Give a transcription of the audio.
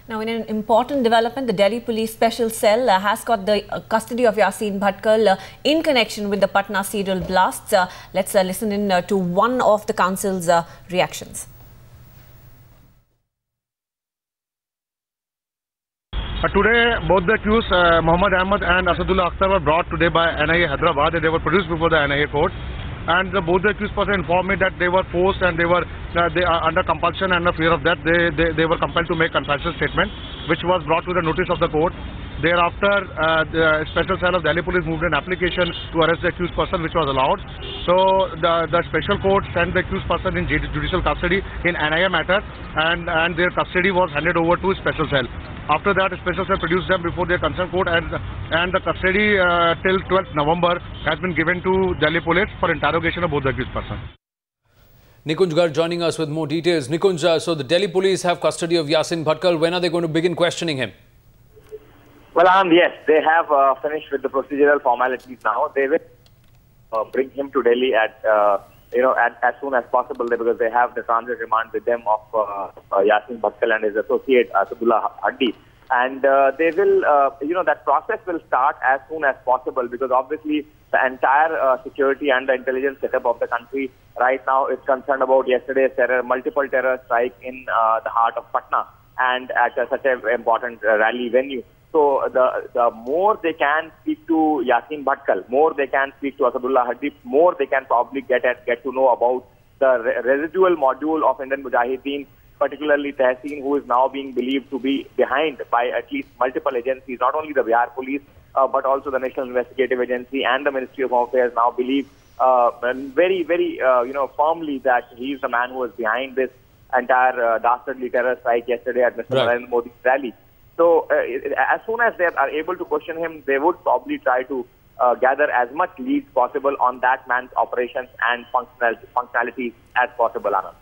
Now, in an important development, the Delhi Police Special Cell has got the custody of Yasin Bhatkal in connection with the Patna serial blasts. Let's listen in to one of the council's reactions. Today, both the accused, Muhammad Ahmad and Asadullah Akhtar, were brought today by NIA Hyderabad. They were produced before the NIA court. And both the accused person informed me that they were forced and they were under compulsion and the fear of death. They were compelled to make confession statement, which was brought to the notice of the court. Thereafter, the special cell of Delhi Police moved an application to arrest the accused person, which was allowed. So the special court sent the accused person in judicial custody in NIA matter, and their custody was handed over to special cell. After that, special cell produced them before their concerned court, and the custody till 12th November has been given to Delhi Police for interrogation of both the accused persons. Nikunj Garg joining us with more details. Nikunj, so the Delhi Police have custody of Yasin Bhatkal. When are they going to begin questioning him? Well, yes, they have finished with the procedural formalities now. They will bring him to Delhi at as soon as possible, because they have the transit remand with them of Yasin Bhatkal and his associate Asadullah Haddi. And they will, that process will start as soon as possible, because obviously the entire security and the intelligence setup of the country right now is concerned about yesterday's multiple terror strike in the heart of Patna and at such an important rally venue. So the more they can speak to Yasin Bhatkal, more they can speak to Asadullah Haddi, more they can probably get to know about the residual module of Indian Mujahideen, particularly Tehseen, who is now being believed to be behind by at least multiple agencies, not only the Bihar Police, but also the National Investigative Agency and the Ministry of Home Affairs now believe very, very, firmly that he is the man who was behind this entire dastardly terror strike yesterday at Mr. Narendra Modi's rally. So as soon as they are able to question him, they would probably try to gather as much leads possible on that man's operations and functionality as possible, Anand.